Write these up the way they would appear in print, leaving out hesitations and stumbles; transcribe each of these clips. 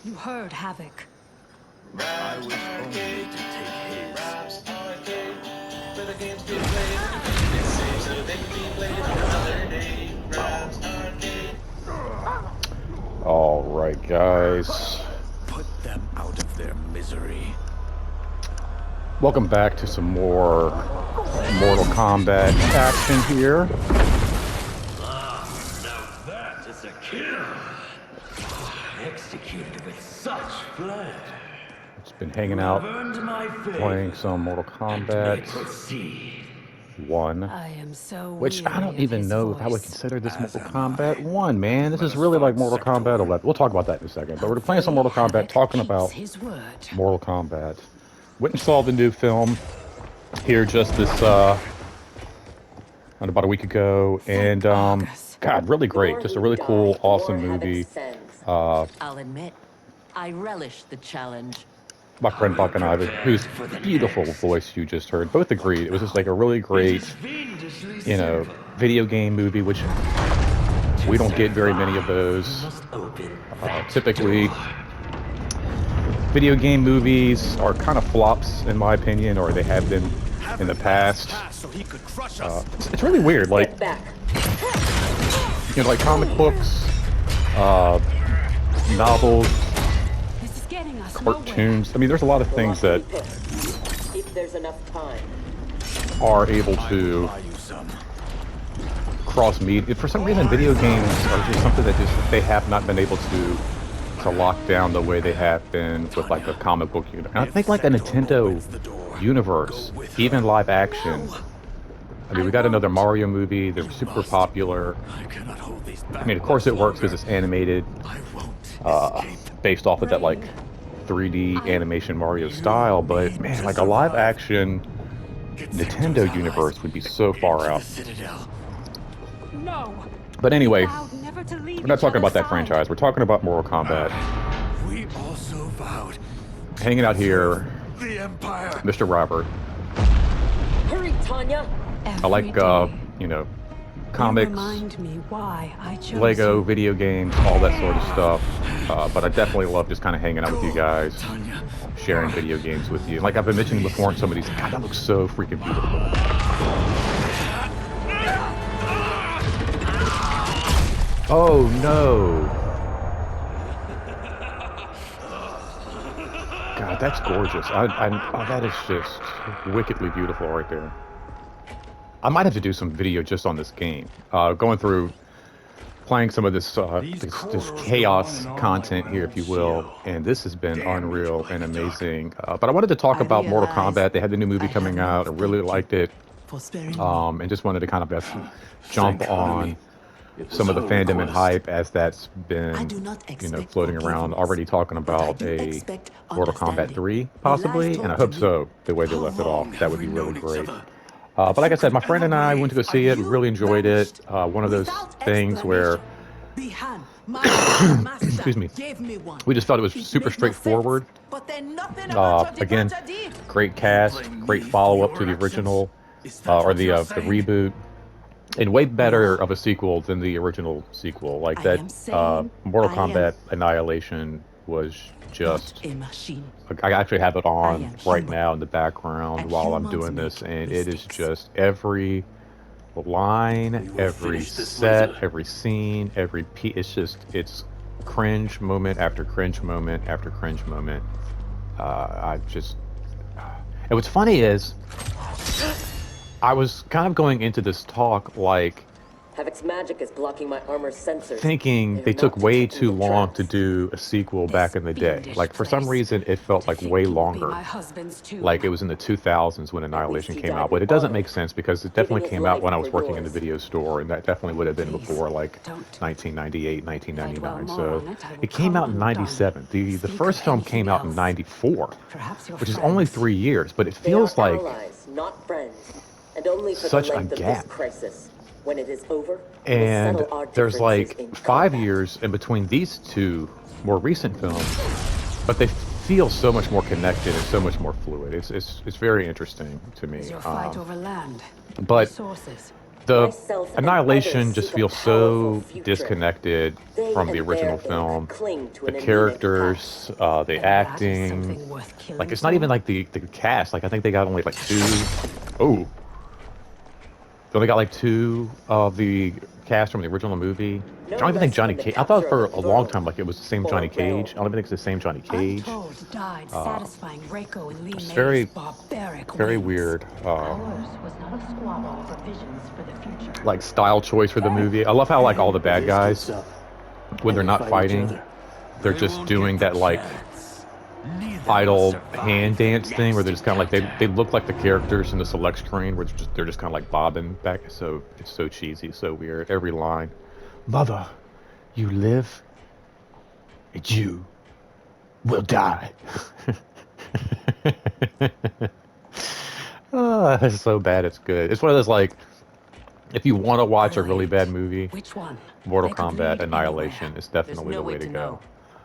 You heard Havoc. I wish only to take his. All right, guys. Put them out of their misery. Welcome back to some more Mortal Kombat action here. Now that is a kill. Executed with such blood. It's been hanging out, Earned my favor. playing some Mortal Kombat Proceed. 1. I am so Which I don't weary of even his know if I would voice. consider this As Mortal am Kombat I. 1, man. This Let is us really like start Mortal Sector Kombat 1. 11. We'll talk about that in a second. But we're playing some Mortal Kombat, Havoc talking keeps about his word. Mortal Kombat. Went and saw the new film here just this, about a week ago. And, August. God, really great. Just a really cool, awesome movie. I'll admit, I relish the challenge. My friend Buck and I, whose beautiful voice you just heard, both agreed. It was just like a really great, Fiendishly you know, simple. video game movie, which we don't get very many of You those. must open that Typically, door. video game movies are kind of flops, in my opinion, or they have been in the past. So he could crush us. It's really weird, like, you know, like comic books, novels, This is getting us cartoons. I mean, there's a lot of things that If there's enough time. are able to Buy you some. cross media. For some reason, video games are just something that just they have not been able to lock down the way they have been with like the comic book universe. And I think like the Nintendo universe, even live action. I mean, we got another Mario movie. They're super popular. I cannot hold these back. I mean, of course, it works because it's animated, I won't escape. based off of that like 3D animation Mario style. But man, like a live action Nintendo universe would be so far Into out. the Citadel. No. But anyway, Vowed never to leave we're not each talking about other's that side. franchise. We're talking about Mortal Kombat. We also vowed Hanging out here, the Empire. Mr. Robert. Hurry, Tanya! I like, you know, comics, Remind me why I chose Lego, you. video games, all that sort of stuff. But I definitely love just kind of hanging out with you guys, Tanya. sharing video games with you. Like I've been mentioning before, and somebody's like, God, that looks so freaking beautiful. Oh no! God, that's gorgeous. Oh, that is just wickedly beautiful right there. I might have to do some video just on this game. Going through, playing some of this this chaos content here, if you will, and this has been unreal and amazing. But I wanted to talk I about Mortal realize Kombat. They had the new movie I coming have out. I no really thank liked it, For sparing and just wanted to kind of some Thank on me. It some of was the our fandom and request. hype as that's I been, do not you know, expect floating around. forgiveness, Already talking but I about do a expect Mortal Kombat understanding. 3, Your life possibly, and I told hope me so, the way they How left it long off. That have would we be really known each great. other? But like I said, my friend and I ever went to go breathe, see it, are you really enjoyed it. vanished One of those without things where, Bihan, my master, excuse me, gave me one. we just felt it was It super made no straightforward. sense, but then nothing about your Again, departure did. great You cast, blame great me for follow-up to your the actions? original, Is that or what the you're the saying? reboot, and way better of a sequel than the original sequel. Like I that, am saying Mortal I am Kombat Annihilation was not just. a machine. I actually have it I on am right human. now in the background And while I'm humans doing this, make and it is mistakes. just every line, We will every finish this set, later. every scene, every piece. It's cringe moment after cringe moment after cringe moment. I just. And what's funny is, I was kind of going into this talk like Havoc's magic is blocking my armor's sensors. thinking They're they took not way detecting too the long to traps. do a sequel back in the day. fiendish Like for some place. reason, it felt To like think way you will be longer. my husband's tomb. Like it was in the 2000s when least Annihilation he came died out, but with it doesn't honor, make sense because it giving definitely his came out life when I was for working in the yours. video store, and that definitely would have been Please, before like don't. 1998, If I dwell 1999. more So on it, I will it came come out in undone. '97. The Speak first of film anything came out in else. '94, Perhaps your which is only friends. 3 years, but it They are feels like allies, not friends. And only for such the a length of gap. this crisis. When it is over, we will And settle our there's differences like in 5 combat. years in between these two more recent films, but they feel so much more connected and so much more fluid. It's very interesting to me. Is your fight over land? but Resources? The Myself and Annihilation others just seek a feels so powerful future. disconnected They from the and original their ilk film. cling to The an anemic characters, the And that is acting, something worth killing like it's not even for? like the cast. Like I think they got only like two. Oh, they only got like two of the cast from the original movie. No I don't even think less Johnny than the Cage. I thought capture for of the a long throne time like it was the same or Johnny a Cage. I realm. don't even think it's the same Johnny Cage. Untold died satisfying Reiko and Lee It's May's very, barbaric very whims. weird. Ours was not a squabble for visions for the future. Like style choice for the movie. I love how like all the bad guys, when they're not fighting, they're They just won't doing get that the like chance. Neither will idle survive hand the dance thing where they're next just kind of like encounter. they look like the characters in the select screen where they're just kind of like bobbing back. So it's so cheesy, so weird. Every line, "Mother, you live, and you will die." It's so bad it's good. It's one of those like, if you want to watch a really bad movie, Which one? Mortal They could Kombat lead Annihilation anywhere. is There's definitely no the way way to to go. know.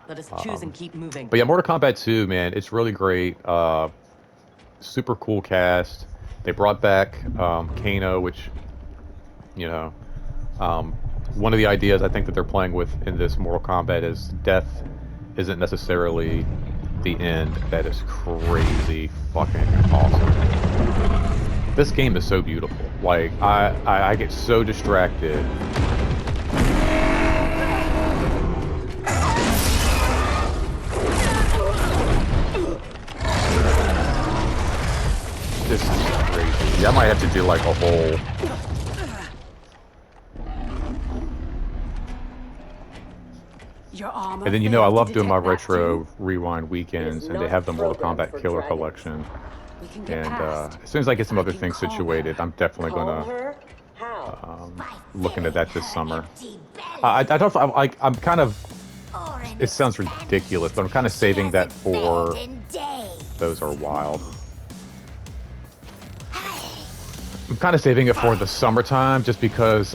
Let us choose and keep moving. But yeah, Mortal Kombat 2, man, it's really great. Super cool cast. They brought back Kano, which, you know, um, one of the ideas I think that they're playing with in this Mortal Kombat is death isn't necessarily the end. That is crazy fucking awesome. This game is so beautiful. Like, I get so distracted. This is crazy. Yeah, I might have to do like a whole... Your armor And then, you know, I failed to love doing my detect that retro too? rewind weekends, It is and they not have the Mortal programmed Kombat for Killer dragons. Collection. We can get And past. as soon as I get some If other can things calm situated, her. I'm definitely Calm gonna her? How? look into that this summer. I don't. I'm kind of. It sounds ridiculous, but I'm kind of saving that for. Those are wild. I'm kind of saving it for the summertime, just because,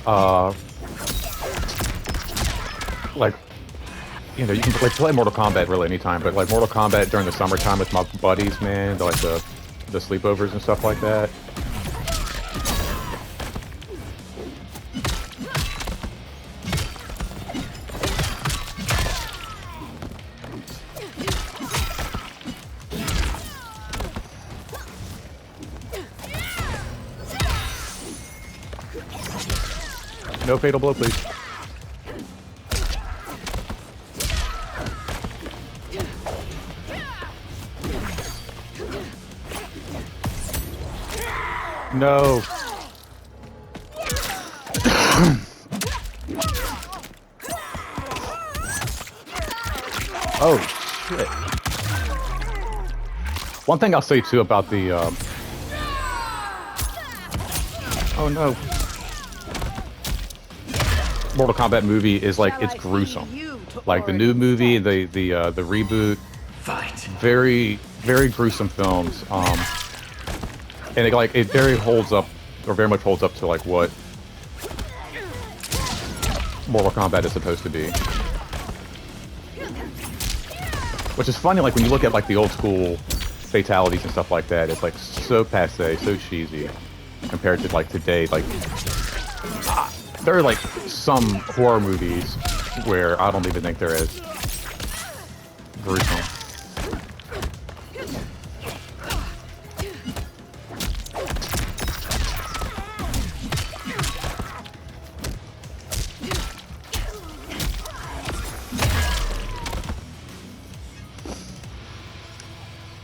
like, you know, you can play Mortal Kombat really anytime, but like Mortal Kombat during the summertime with my buddies, man, like the sleepovers and stuff like that. No fatal blow, please. No. Oh, shit. One thing I'll say, too, about the... Oh, no. Mortal Kombat movie is, like, it's gruesome. Like, the new movie, the reboot, very, very gruesome films. And it very holds up, or very much holds up to, like, what Mortal Kombat is supposed to be. Which is funny, like, when you look at, like, the old school fatalities and stuff like that, it's, like, so passe, so cheesy, compared to, like, today. Like, there are, like, some horror movies where I don't even think they're as gruesome.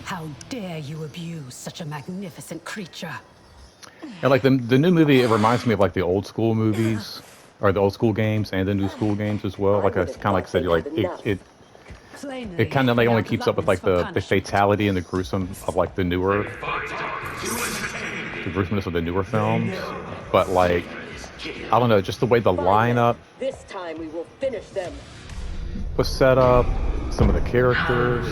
How dare you abuse such a magnificent creature? And like the new movie, it reminds me of like the old school movies, or the old school games, and the new school games as well. Like I kind of like said, like it kind of like only keeps up with like the fatality and the gruesome of like the gruesomeness of the newer films. But like, I don't know, just the way the lineup This time we will finish them. was set up, some of the characters,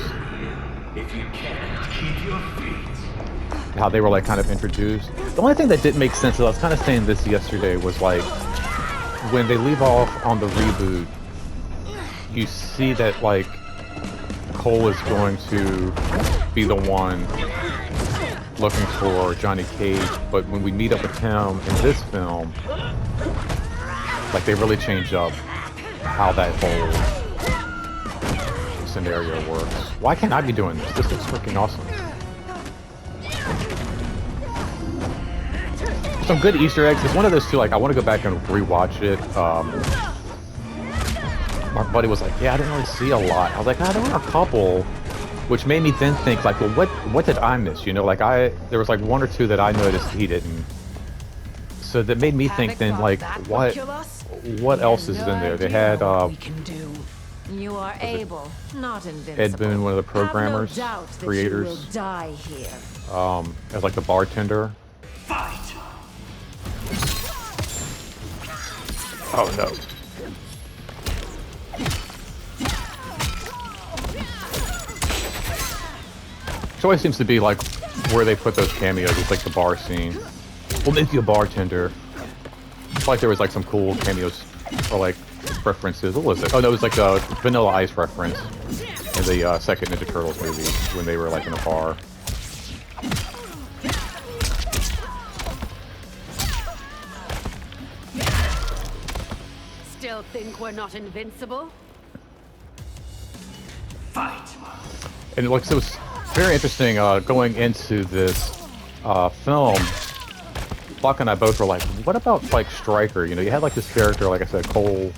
If you can't keep your feet. how they were like kind of introduced. The only thing that didn't make sense, I was kind of saying this yesterday, was like when they leave off on the reboot, you see that like Cole is going to be the one looking for Johnny Cage, but when we meet up with him in this film, like they really change up how that whole scenario works. Why can't I be doing this? This looks freaking awesome. Some good Easter eggs. It's one of those two, like, I want to go back and rewatch it. My buddy was like, yeah, I didn't really see a lot. I was like, there were a couple, which made me then think, like, well, what did I miss? You know, like, there was like one or two that I noticed he didn't. So that made me think then, like, what else is in there? They had, You are able, not invincible. Ed Boon, one of the programmers, Have no doubt that creators, you will die here. as like the bartender. Fight! Oh no. It always seems to be like where they put those cameos. It's like the bar scene. We'll make you a bartender. It's like there was like some cool cameos or like references. What was it? Oh no, it was like a Vanilla Ice reference in the second Ninja Turtles movie when they were like in a bar. Still think we're not invincible? Fight! And like, so it's very interesting going into this film. Buck and I both were like, what about like Stryker? You know, you had like this character, like I said, Cole.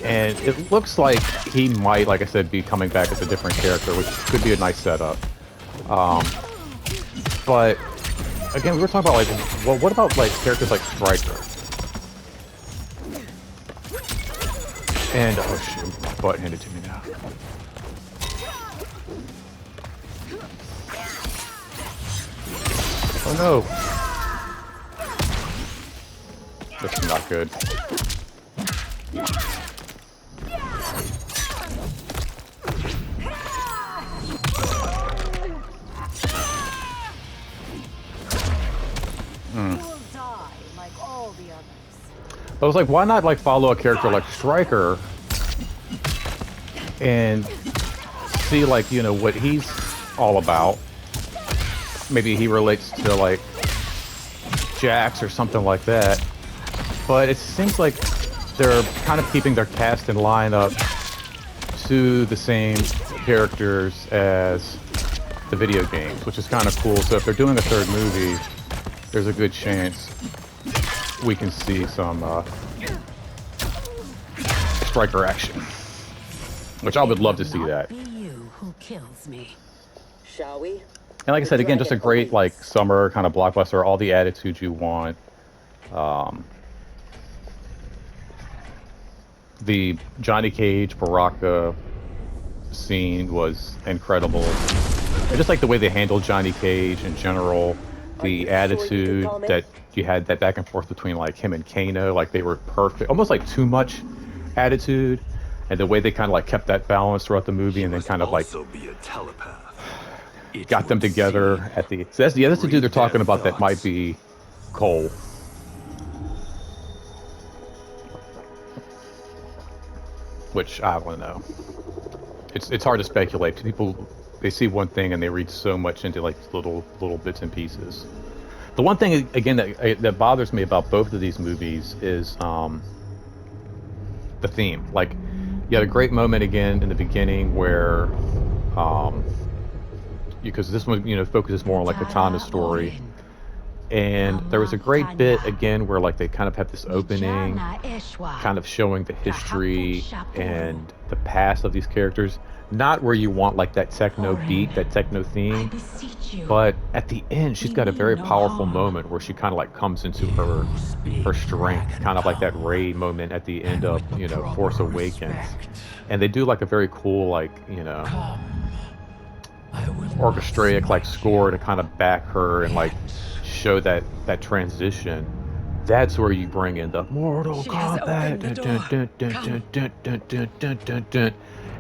And it looks like he might, like I said, be coming back as a different character, which could be a nice setup. But again, we were talking about like, well, what about like characters like Stryker? And oh shoot, my butt handed to me now. Oh no! This is not good. I was like, why not like follow a character like Stryker and see like, you know, what he's all about. Maybe he relates to like Jax or something like that. But it seems like they're kind of keeping their cast and lineup to the same characters as the video games, which is kind of cool. So if they're doing a third movie, there's a good chance we can see some Stryker action, which I would love to see that. Be you who kills me. Shall we? And like I said, again, just a great like summer kind of blockbuster, all the attitude you want. The Johnny Cage Baraka scene was incredible. I just like the way they handled Johnny Cage in general. The attitude that you had, that back and forth between like him and Kano, like they were perfect, almost like too much attitude, and the way they kind of like kept that balance throughout the movie, and then kind of like got them together at the. So that's the dude they're talking about. That might be Cole. Which I don't know. It's hard to speculate. People, they see one thing and they read so much into like little bits and pieces. The one thing again that bothers me about both of these movies is the theme. Like, you had a great moment again in the beginning where because this one, you know, focuses more on like Katana's story. And there was a great bit again where like they kind of have this opening kind of showing the history and the past of these characters. Not where you want like that techno beat, that techno theme, but at the end she's got a very powerful moment where she kind of like comes into her strength, kind of like that Rey moment at the end of, you know, Force Awakens. And they do like a very cool like, you know, orchestraic like score to kind of back her and like show that transition. That's where you bring in the Mortal Kombat.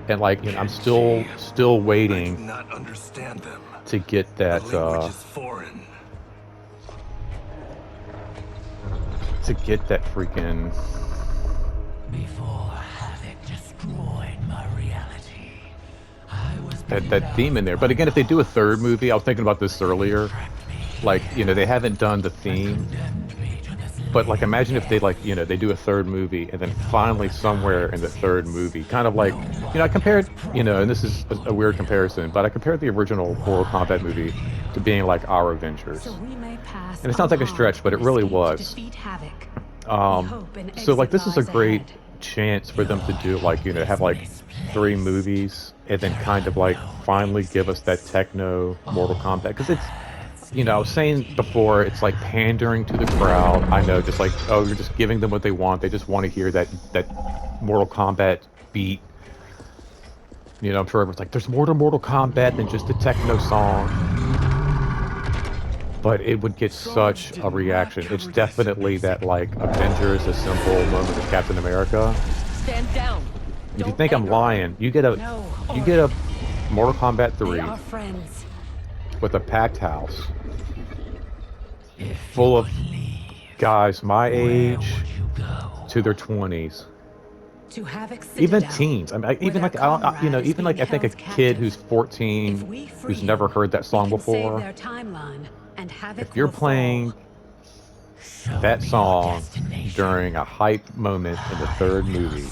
And like, you know, I'm still waiting to get that freaking. Before havoc destroyed my reality, that theme in there. But again, if they do a third movie, I was thinking about this earlier. Like, you know, they haven't done the theme, but like, imagine if they like, you know, they do a third movie, and then finally somewhere in the third movie, kind of like, you know, I compared, you know, and this is a weird comparison, but I compared the original Mortal Kombat movie to being like our Avengers. And it sounds like a stretch, but it really was. So like, this is a great chance for them to do like, you know, have like 3 movies, and then kind of like finally give us that techno Mortal Kombat, because it's, you know, I was saying before, it's like pandering to the crowd. I know, just like, oh, you're just giving them what they want. They just want to hear that Mortal Kombat beat. You know, I'm sure everyone's like, there's more to Mortal Kombat than just a techno song. But it would get such a reaction. It's definitely that like Avengers Assemble moment of Captain America. Stand down. If you think I'm lying, you get a Mortal Kombat 3 with a packed house full of guys my age to their 20s, even teens. I mean, even like, you know, even like, I think a kid who's 14 who's never heard that song before, if you're playing that song during a hype moment in the third movie,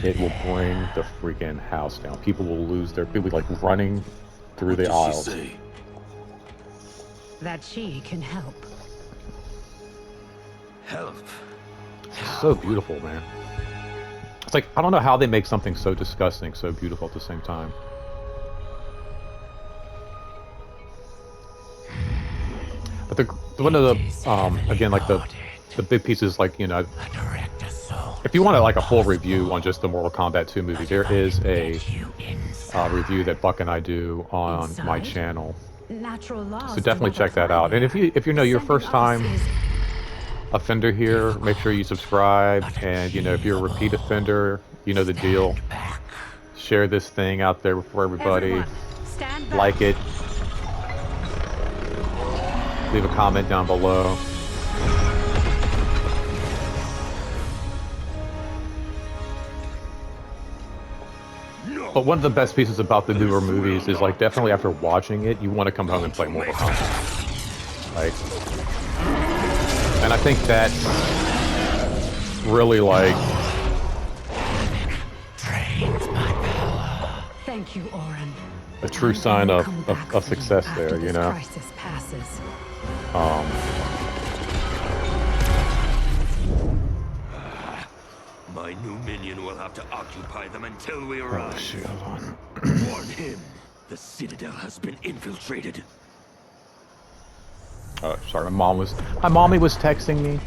it will bring the freaking house down. People will lose their, people will be like running through the aisles. That she can help. Help. It's so beautiful, man. It's like, I don't know how they make something so disgusting so beautiful at the same time. But one of the, again, like the big pieces, like, you know, if you want to like a full review on just the Mortal Kombat 2 movie, there is a review that Buck and I do on my channel. So definitely check that out. And if you know your first time offender here, make sure you subscribe. And you know, if you're a repeat offender, you know the deal. Share this thing out there for everybody. Like it. Leave a comment down below. But one of the best pieces about the newer movies is, like, definitely after watching it, you want to come home and play Mortal Kombat. Like, and I think that's really like Thank you, Orin. a true sign of success there, you know. My new minion will have to occupy them until we arrive. Oh, shit, hold on. Warn him. The Citadel has been infiltrated. Oh, sorry, my mommy was texting me.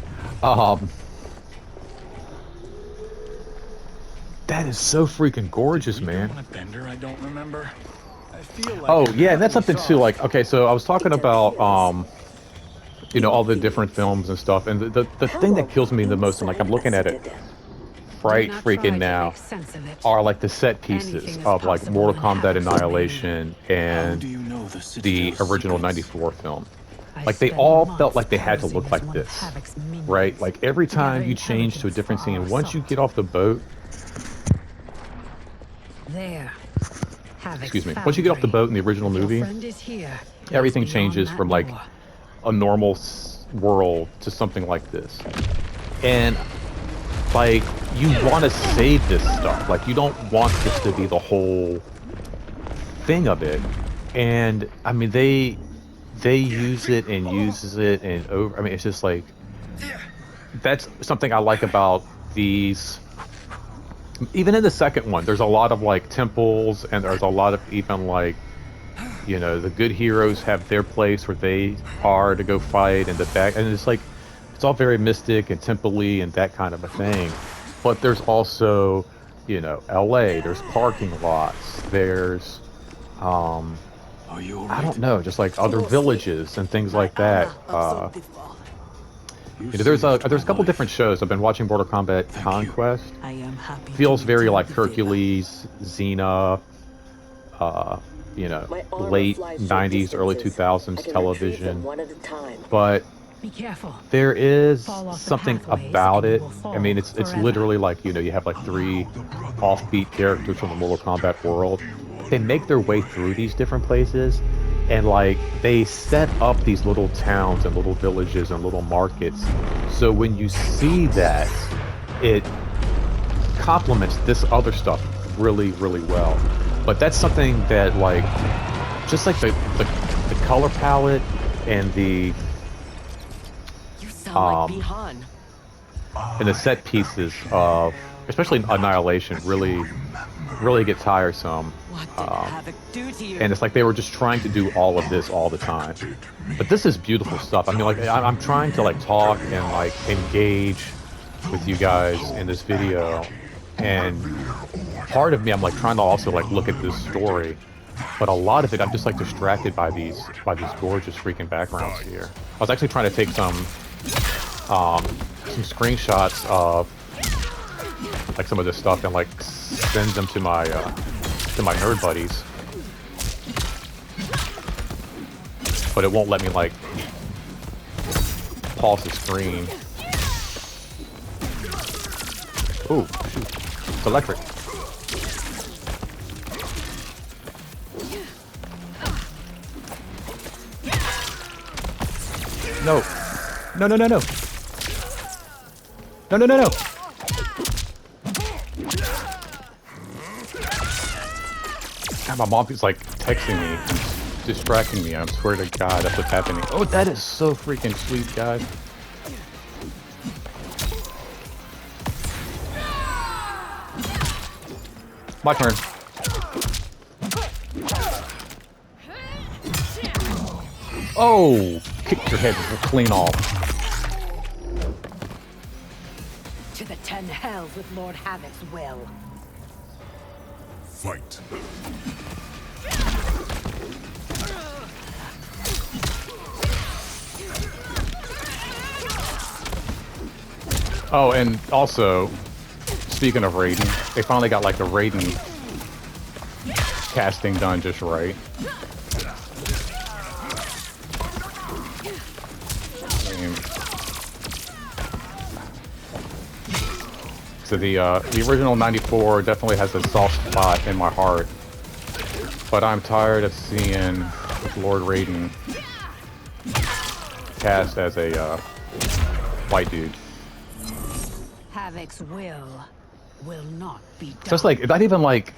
That is so freaking gorgeous, man. Bender, I don't remember. I feel like Oh, yeah, and that's something too, like, okay, so I was talking about, you know, all the different films and stuff, and the thing that kills me the most, and like, I'm looking at it right freaking now, are like the set pieces of like Mortal Kombat Annihilation and the original '94 film. Like, they all felt like they had to look like this, right? Like, every time you change to a different scene, once you get off the boat, excuse me, once you get off the boat in the original movie, everything changes from like a normal world to something like this. And like, you want to save this stuff. Like, you don't want this to be the whole thing of it. And I mean, they use it and uses it and over. I mean, it's just like, that's something I like about these. Even in the second one, there's a lot of like temples, and there's a lot of even like, you know, the good heroes have their place where they are to go fight, and the back, and it's like, it's all very mystic and temple-y and that kind of a thing. But there's also, you know, LA, there's parking lots, there's, I don't know, just like other villages and things like that. You know, there's a couple different shows. I've been watching Mortal Kombat Conquest. Feels very like Hercules, Xena, you know, late 90s, early 2000s television. But there is something about it. I mean, it's literally like, you know, you have like 3 offbeat characters from the Mortal Kombat world, they make their way through these different places, and like they set up these little towns and little villages and little markets. So when you see that, it complements this other stuff really, really well. But that's something that like, just like the color palette and the You sound like Bihan. and the set pieces of, especially Annihilation, really get tiresome. What did Havoc do to you? And it's like they were just trying to do all of this all the time. But this is beautiful stuff. I mean, like I'm trying to like talk and like engage with you guys in this video, and part of me, I'm like trying to also like look at this story, but a lot of it I'm just like distracted by these gorgeous freaking backgrounds here. I was actually trying to take some screenshots of like some of this stuff and like send them to my nerd buddies, but it won't let me like pause the screen. Ooh, shoot. It's electric. No. No, no, no, no. No, no, no, no. God, my mom is like texting me, distracting me. I swear to God, that's what's happening. Oh, that is so freaking sweet, guys. My turn. Oh, kicked your head clean off. To the 10 hells with Lord Havoc's will. Fight. Oh, and also, speaking of Raiden, they finally got like the Raiden casting done just right. So the original 94 definitely has a soft spot in my heart, but I'm tired of seeing Lord Raiden cast as a white dude. Havoc's will not be done. So it's like, not even like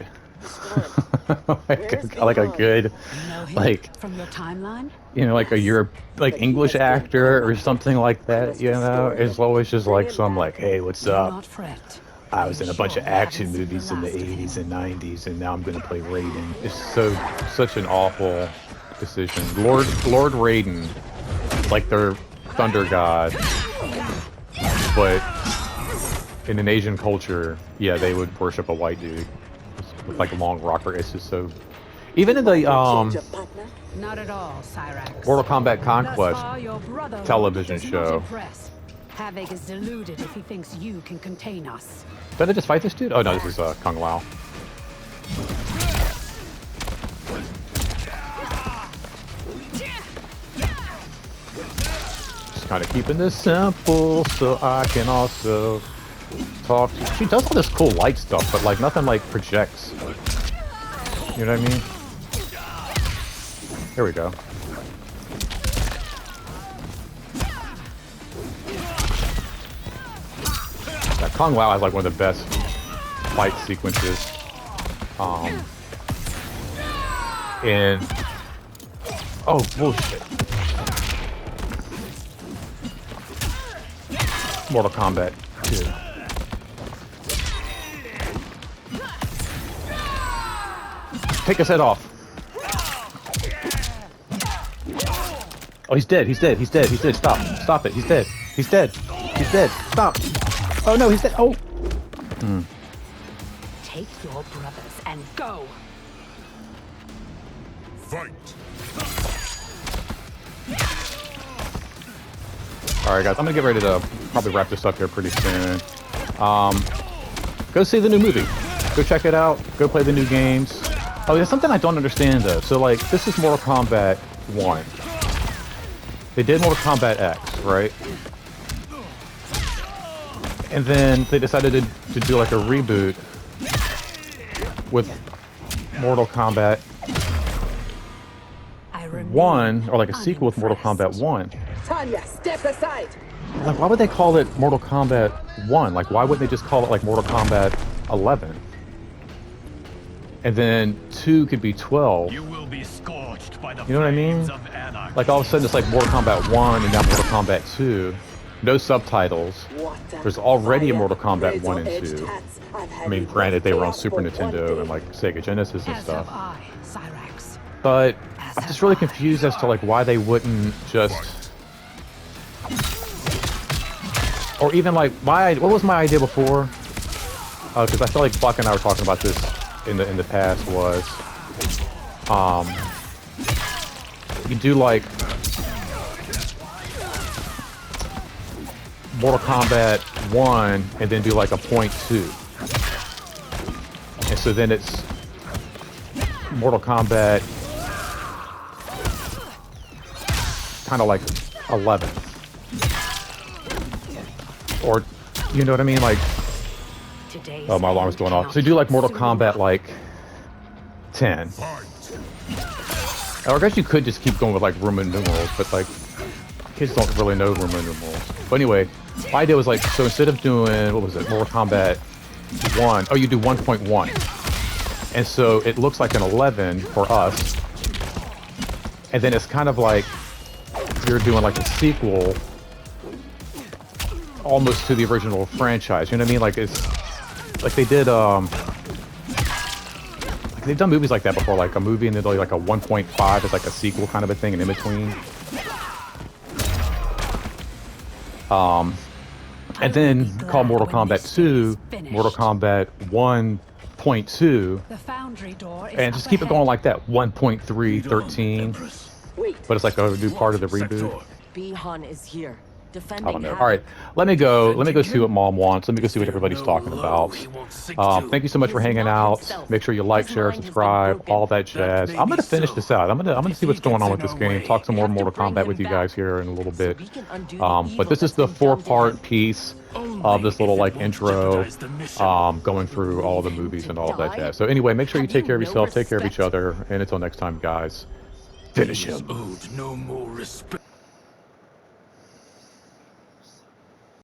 like a good, No hint like, from your timeline? you know, like a Europe, like English actor or something like that, you know? It's always just like some like, hey, what's Do up? not fret. I was in a bunch of Sure, I haven't action seen movies the in the last of 80s him. and 90s, and now I'm gonna play Raiden. It's such an awful decision. Lord Raiden, like their thunder god, but in an Asian culture, yeah, they would worship a white dude with like a long rocker. It's just so. Even in the Not at all, Cyrax. Mortal Kombat Thus Conquest far, your brother television does not show. impress. Havoc is deluded if he thinks you can contain us. Did I just fight this dude? Oh no, this is Kung Lao. Just kind of keeping this simple so I can also talk to. She does all this cool light stuff, but like nothing like projects. You know what I mean? Here we go. Yeah, Kung Lao has like one of the best fight sequences. And oh bullshit. Mortal Kombat 2. Take his head off. Oh, he's dead. He's dead. He's dead. He's dead. Stop. Stop it. He's dead. He's dead. He's dead. Stop. Oh no, he's dead. Oh. Take your brothers and go. Fight. All right, guys. I'm gonna get ready to probably wrap this up here pretty soon. Go see the new movie. Go check it out. Go play the new games. Oh, there's something I don't understand though. So like, this is Mortal Kombat 1. They did Mortal Kombat X, right? And then they decided to do like a reboot with Mortal Kombat I remain 1, or like a sequel with Mortal Kombat 1. Tanya, step aside. Like, why would they call it Mortal Kombat 1? Like, why wouldn't they just call it like Mortal Kombat 11? And then 2 could be 12. You will be scorched by the You know what I mean? flames of anarchy. Like, all of a sudden it's like Mortal Kombat 1 and now Mortal Kombat 2. No subtitles. There's already a Mortal Kombat 1 and 2. I mean, granted, they were on Super Nintendo and like Sega Genesis and as stuff. have I, Cyrax. But I'm just really confused as to like why they wouldn't just, or even like what was my idea before? Because I feel like Buck and I were talking about this in the past was, you do like Mortal Kombat 1 and then do like a .2, and so then it's Mortal Kombat kind of like 11, or you know what I mean, like, Today's oh, my alarm's going off. So you do like Mortal Kombat like 10, or I guess you could just keep going with like Roman numerals, but like kids don't really know Roman numerals. But anyway, my idea was like, so instead of doing, what was it, Mortal Kombat 1, oh, you do 1.1, and so it looks like an 11 for us, and then it's kind of like you're doing like a sequel almost to the original franchise. You know what I mean? Like, it's like they did like they've done movies like that before, like a movie and then like a 1.5 is like a sequel kind of a thing, and in between and then call Mortal Kombat 2 Mortal Kombat 1.2, The foundry door is and just keep it going like that, 1.3, 13. Wait. But it's like a new part of the reboot. Bihan is here. Defending I don't know. Havoc. All right, let me go. Let me go see what Mom wants. Let me go see what everybody's talking about. Thank you so much for hanging out. Make sure you like, share, subscribe, all that jazz. I'm gonna finish this out. I'm gonna see what's going on with this game. Talk some more Mortal Kombat with you guys here in a little bit. But this is the 4-part piece of this little like intro, going through all the movies and all of that jazz. So anyway, make sure you take care of yourself, take care of each other, and until next time, guys, finish him. Owed no more respect.